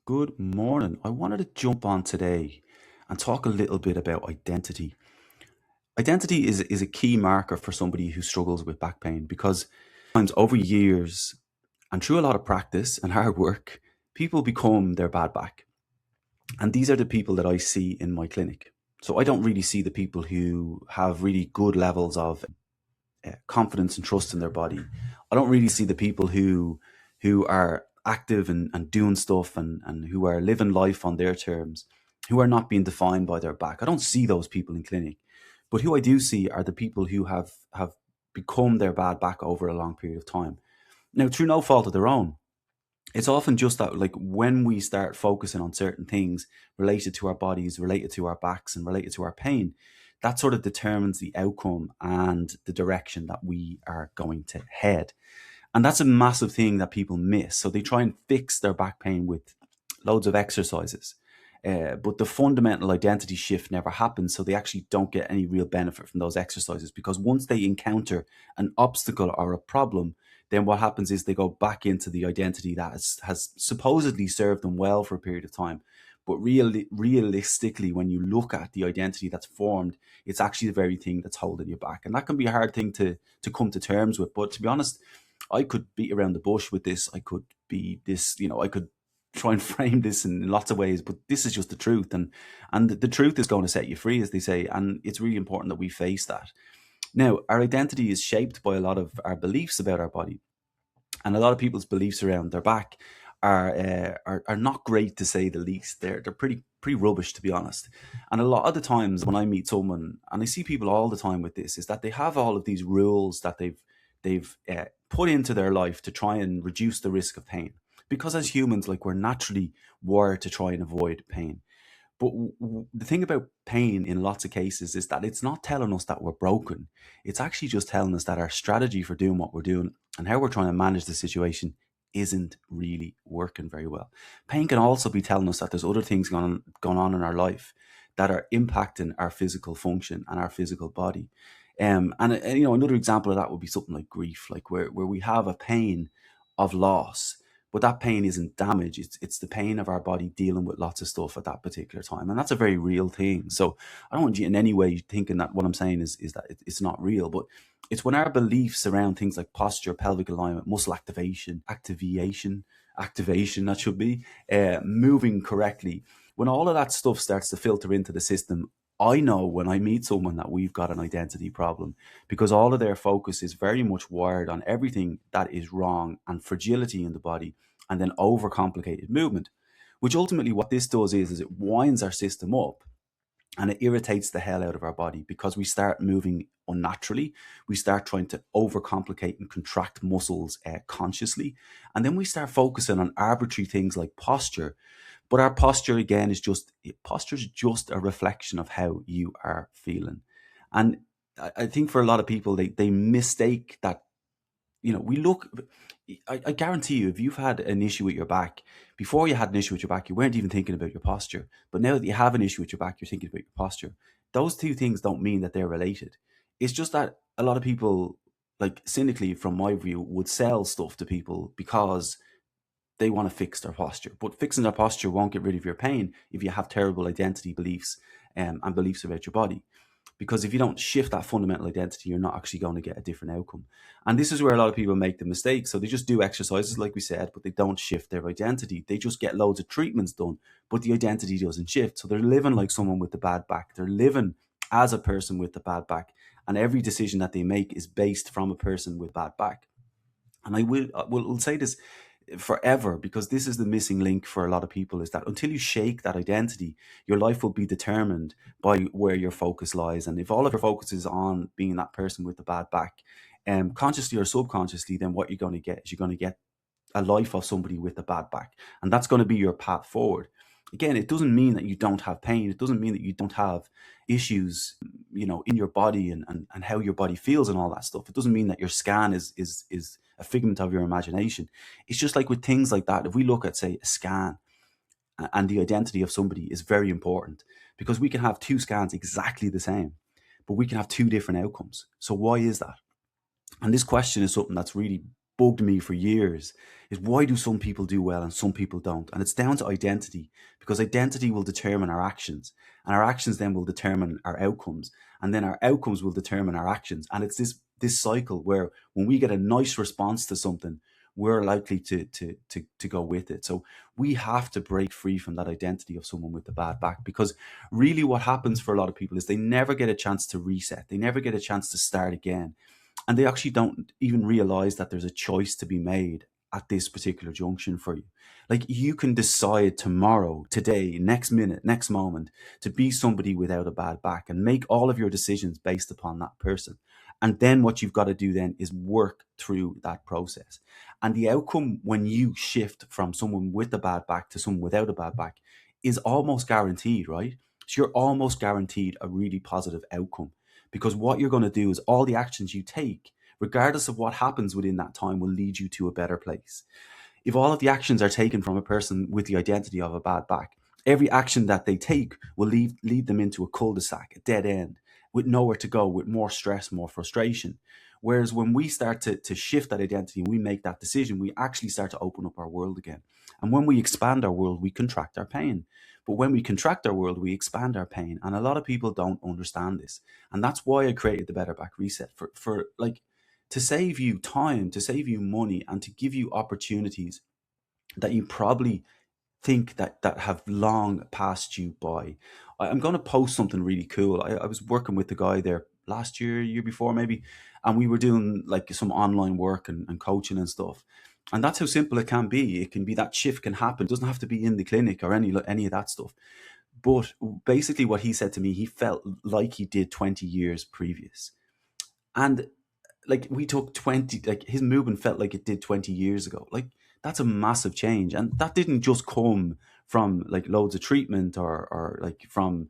Good morning. I wanted to jump on today and talk a little bit about identity. Identity is a key marker for somebody who struggles with back pain because times over years and through a lot of practice and hard work, people become their bad back. And these are the people that I see in my clinic. So I don't really see the people who have really good levels of confidence and trust in their body. I don't really see the people who are active and doing stuff and who are living life on their terms, who are not being defined by their back. I don't see those people in clinic. But who I do see are the people who have become their bad back over a long period of time. Now, through no fault of their own, it's often just that, like, when we start focusing on certain things related to our bodies, related to our backs, and related to our pain, that sort of determines the outcome and the direction that we are going to head. And that's a massive thing that people miss. So they try and fix their back pain with loads of exercises. But the fundamental identity shift never happens. So they actually don't get any real benefit from those exercises, because once they encounter an obstacle or a problem, then what happens is they go back into the identity that has supposedly served them well for a period of time. But realistically, when you look at the identity that's formed, it's actually the very thing that's holding you back. And that can be a hard thing to come to terms with. But to be honest, I could beat around the bush with this. I could be this, I could try and frame this in lots of ways, but this is just the truth. And the truth is going to set you free, as they say. And it's really important that we face that. Now, our identity is shaped by a lot of our beliefs about our body, and a lot of people's beliefs around their back are not great, to say the least. They're pretty rubbish, to be honest. And a lot of the times when I meet someone, and I see people all the time with this, is that they have all of these rules that they've put into their life to try and reduce the risk of pain. Because as humans, like, we're naturally wired to try and avoid pain. But the thing about pain in lots of cases is that it's not telling us that we're broken. It's actually just telling us that our strategy for doing what we're doing and how we're trying to manage the situation isn't really working very well. Pain can also be telling us that there's other things going on in our life that are impacting our physical function and our physical body. And another example of that would be something like grief, like where we have a pain of loss, but that pain isn't damage. It's the pain of our body dealing with lots of stuff at that particular time, and that's a very real thing. So I don't want you in any way thinking that what I'm saying is that it's not real, but it's when our beliefs around things like posture, pelvic alignment, muscle activation, that should be moving correctly. When all of that stuff starts to filter into the system, I know when I meet someone that we've got an identity problem, because all of their focus is very much wired on everything that is wrong and fragility in the body, and then overcomplicated movement. Which ultimately, what this does is it winds our system up, and it irritates the hell out of our body, because we start moving unnaturally. We start trying to overcomplicate and contract muscles consciously, and then we start focusing on arbitrary things like posture. But our posture, again, posture is just a reflection of how you are feeling. And I think for a lot of people, they mistake that. We look. I guarantee you, if you've had an issue with your back, before you had an issue with your back, you weren't even thinking about your posture. But now that you have an issue with your back, you're thinking about your posture. Those two things don't mean that they're related. It's just that a lot of people, like, cynically, from my view, would sell stuff to people because they want to fix their posture. But fixing their posture won't get rid of your pain if you have terrible identity beliefs and beliefs about your body. Because if you don't shift that fundamental identity, you're not actually going to get a different outcome. And this is where a lot of people make the mistake. So they just do exercises, like we said, but they don't shift their identity. They just get loads of treatments done, but the identity doesn't shift. So they're living like someone with the bad back. They're living as a person with the bad back. And every decision that they make is based from a person with bad back. And I will say this forever, because this is the missing link for a lot of people, is that until you shake that identity, your life will be determined by where your focus lies. And if all of your focus is on being that person with the bad back, consciously or subconsciously, then what you're going to get is you're going to get a life of somebody with a bad back, and that's going to be your path forward. Again, it doesn't mean that you don't have pain. It doesn't mean that you don't have issues, in your body and how your body feels and all that stuff. It doesn't mean that your scan is a figment of your imagination. It's just like with things like that. If we look at, say, a scan, and the identity of somebody is very important, because we can have two scans exactly the same, but we can have two different outcomes. So why is that? And this question is something that's really bugged me for years is, why do some people do well and some people don't? And it's down to identity, because identity will determine our actions, and our actions then will determine our outcomes, and then our outcomes will determine our actions. And it's this cycle where when we get a nice response to something, we're likely to go with it. So we have to break free from that identity of someone with a bad back, because really what happens for a lot of people is they never get a chance to reset. They never get a chance to start again, and they actually don't even realize that there's a choice to be made at this particular junction for you. Like, you can decide tomorrow, today, next minute, next moment, to be somebody without a bad back and make all of your decisions based upon that person. And then what you've got to do then is work through that process. And the outcome when you shift from someone with a bad back to someone without a bad back is almost guaranteed, right? So you're almost guaranteed a really positive outcome, because what you're going to do is all the actions you take, regardless of what happens within that time, will lead you to a better place. If all of the actions are taken from a person with the identity of a bad back, every action that they take will lead them into a cul-de-sac, a dead end, with nowhere to go, with more stress, more frustration. Whereas when we start to shift that identity and we make that decision, we actually start to open up our world again. And when we expand our world, we contract our pain. But when we contract our world, we expand our pain. And a lot of people don't understand this. And that's why I created the Better Back Reset, for like, to save you time, to save you money, and to give you opportunities that you probably think that have long passed you by. I'm going to post something really cool. I was working with the guy there last year, year before maybe, and we were doing like some online work and coaching and stuff. And that's how simple it can be. It can be that shift can happen. It doesn't have to be in the clinic or any of that stuff. But basically, what he said to me, he felt like he did 20 years previous. And like, we took 20, like, his movement felt like it did 20 years ago. Like, that's a massive change. And that didn't just come from like loads of treatment or like from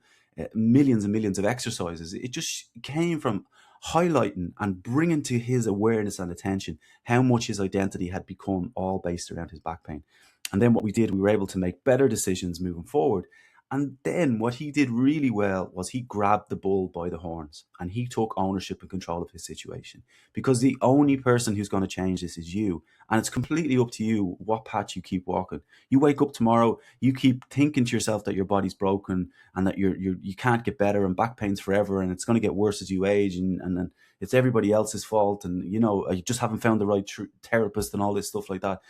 millions and millions of exercises. It just came from highlighting and bringing to his awareness and attention how much his identity had become all based around his back pain. And then what we did, we were able to make better decisions moving forward. And then what he did really well was he grabbed the bull by the horns and he took ownership and control of his situation, because the only person who's going to change this is you. And it's completely up to you what path you keep walking. You wake up tomorrow, you keep thinking to yourself that your body's broken and that you can't get better and back pain's forever and it's going to get worse as you age, and then it's everybody else's fault, and you just haven't found the right therapist and all this stuff like that.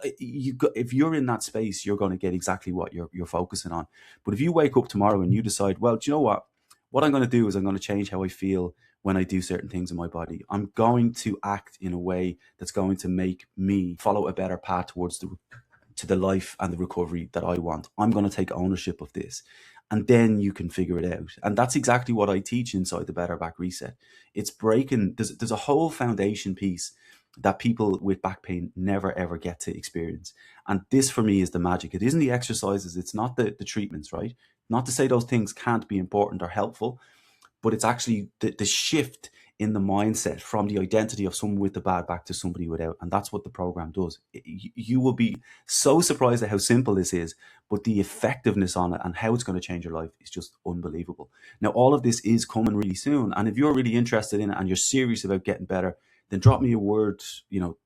If you're in that space, you're going to get exactly what you're focusing on. But if you wake up tomorrow and you decide, well, do you know what I'm going to do is I'm going to change how I feel when I do certain things in my body. I'm going to act in a way that's going to make me follow a better path towards to the life and the recovery that I want. I'm going to take ownership of this. And then you can figure it out. And that's exactly what I teach inside the Better Back Reset. It's breaking, there's a whole foundation piece that people with back pain never ever get to experience. And this for me is the magic. It isn't the exercises, it's not the treatments, right? Not to say those things can't be important or helpful, but it's actually the shift in the mindset from the identity of someone with the bad back to somebody without. And that's what the program does. You will be so surprised at how simple this is, but the effectiveness on it and how it's going to change your life is just unbelievable. Now, all of this is coming really soon. And if you're really interested in it and you're serious about getting better, then drop me a word,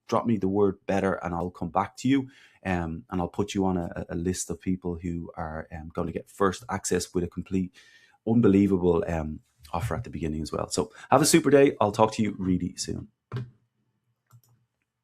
drop me the word better, and I'll come back to you. And I'll put you on a list of people who are going to get first access with a complete, unbelievable offer at the beginning as well. So have a super day. I'll talk to you really soon.